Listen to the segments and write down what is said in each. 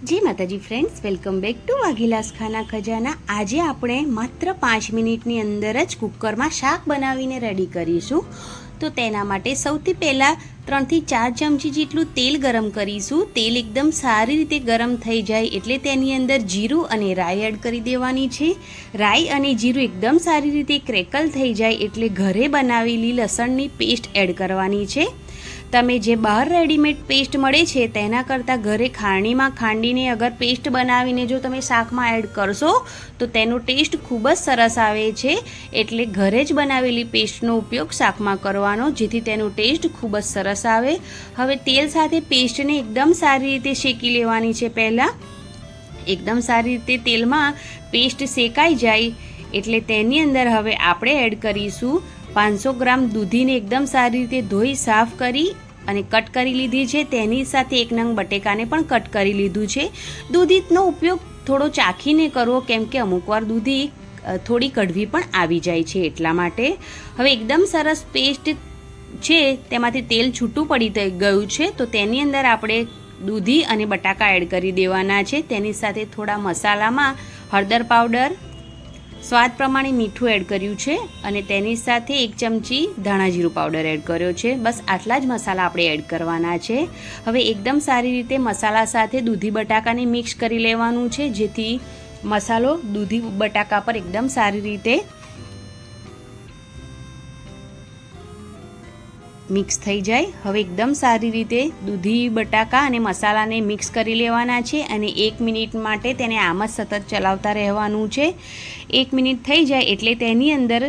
जय माताजी friends, welcome back to वाघीलास खाना खजाना। आज આપણે માત્ર 5 મિનિટની અંદર જ કુકરમાં શાક બનાવીને રેડી કરીશું। તો તેના માટે સૌથી પહેલાં 3 થી 4 ચમચી જેટલું તેલ ગરમ કરીશું। તેલ એકદમ સારી રીતે ગરમ થઈ જાય એટલે તેની અંદર જીરું અને રાઈ એડ કરી દેવાની છે। રાઈ અને જીરું એકદમ સારી રીતે ક્રેકલ થઈ જાય એટલે ઘરે બનાવેલી લસણની પેસ્ટ એડ કરવાની છે। તમે જે બહાર રેડીમેડ પેસ્ટ મળે છે તેના કરતાં ઘરે ખાણીમાં ખાંડીને અગર પેસ્ટ બનાવીને જો તમે શાકમાં એડ કરશો તો તેનો ટેસ્ટ ખૂબ જ સરસ આવે છે। એટલે ઘરે જ બનાવેલી પેસ્ટનો ઉપયોગ શાકમાં કરવાનો, જેથી તેનો ટેસ્ટ ખૂબ જ સરસ આવે। હવે તેલ સાથે પેસ્ટને એકદમ સારી રીતે શેકી લેવાની છે। પહેલાં એકદમ સારી રીતે તેલમાં પેસ્ટ શેકાઈ જાય એટલે તેની અંદર હવે આપણે એડ કરીશું 500 ગ્રામ દૂધીને એકદમ સારી રીતે ધોઈ સાફ કરી અને કટ કરી લીધી છે। તેની સાથે 1 નંગ બટેકાને પણ કટ કરી લીધું છે। દૂધીનો ઉપયોગ થોડો ચાખીને કરવો, કેમ કે અમુકવાર દૂધી થોડી કડવી પણ આવી જાય છે એટલા માટે। હવે એકદમ સરસ પેસ્ટ છે તેમાંથી તેલ છૂટું પડી ગયું છે તો તેની અંદર આપણે દૂધી અને બટાકા એડ કરી દેવાના છે। તેની સાથે થોડા મસાલામાં હળદર પાવડર, સ્વાદ પ્રમાણે મીઠું એડ કર્યું છે અને તેની સાથે 1 ચમચી ધાણા જીરું પાવડર એડ કર્યો છે। બસ આટલા જ મસાલા આપણે એડ કરવાના છે। હવે એકદમ સારી રીતે મસાલા સાથે દૂધી બટાકાને મિક્સ કરી લેવાનું છે, જેથી મસાલો દૂધી બટાકા પર એકદમ સારી રીતે મિક્સ થઈ જાય। હવે એકદમ સારી રીતે દૂધી બટાકા અને મસાલાને મિક્સ કરી લેવાના છે અને 1 મિનિટ માટે તેને આમ જ સતત ચલાવતા રહેવાનું છે। 1 મિનિટ થઈ જાય એટલે તેની અંદર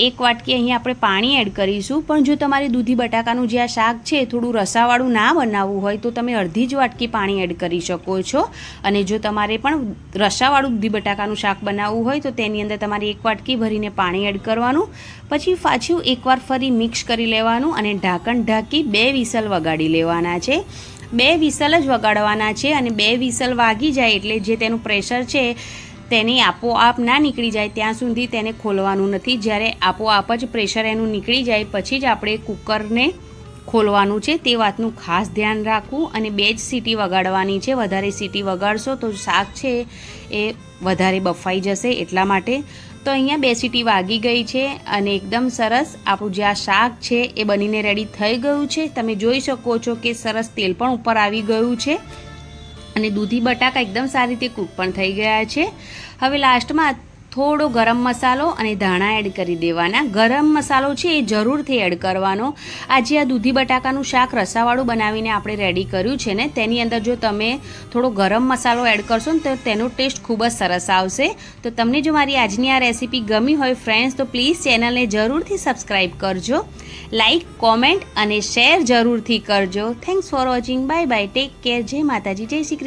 1 વાટકી અહીં આપણે પાણી એડ કરીશું। પણ જો તમારે દૂધી બટાકાનું જે આ શાક છે થોડું રસાવાળું ના બનાવવું હોય તો તમે અડધી જ વાટકી પાણી એડ કરી શકો છો। અને જો તમારે પણ રસાવાળું દૂધી બટાકાનું શાક બનાવવું હોય તો તેની અંદર તમારે 1 વાટકી ભરીને પાણી એડ કરવાનું, પછી પાછું એકવાર ફરી મિક્સ કરી લેવાનું અને ઢાંકણ ઢાંકી 2 વિસલ વગાડી લેવાના છે। 2 વિસલ જ વગાડવાના છે અને 2 વિસલ વાગી જાય એટલે જે તેનું પ્રેશર છે તેની આપોઆપ ના નીકળી જાય ત્યાં સુધી તેને ખોલવાનું નથી। જ્યારે આપોઆપ જ પ્રેશર એનું નીકળી જાય પછી જ આપણે કુકરને ખોલવાનું છે, તે વાતનું ખાસ ધ્યાન રાખવું। અને 2 જ સીટી વગાડવાની છે, વધારે સીટી વગાડશો તો શાક છે એ વધારે બફાઈ જશે એટલા માટે। તો અહીંયા 2 સીટી વાગી ગઈ છે અને એકદમ સરસ આપણું જે આ શાક છે એ બનીને રેડી થઈ ગયું છે। તમે જોઈ શકો છો કે સરસ તેલ પણ ઉપર આવી ગયું છે અને દૂધી બટાકા એકદમ સારી રીતે કૂક પણ થઈ ગયા છે। હવે લાસ્ટમાં થોડો ગરમ મસાલો અને ધાણા એડ કરી દેવાના। ગરમ મસાલો છે એ જરૂરથી એડ કરવાનો। આજે આ દૂધી બટાકાનું શાક રસાવાળું બનાવીને આપણે રેડી કર્યું છે ને, તેની અંદર જો તમે થોડો ગરમ મસાલો એડ કરશો ને તો તેનો ટેસ્ટ ખૂબ જ સરસ આવશે। તો તમને જો મારી આજની આ રેસીપી ગમી હોય ફ્રેન્ડ્સ તો પ્લીઝ ચેનલને જરૂરથી સબસ્ક્રાઈબ કરજો, લાઈક, કોમેન્ટ અને શેર જરૂરથી કરજો। Thanks for watching, bye bye, take care, જય માતાજી, જય શ્રી કૃષ્ણ।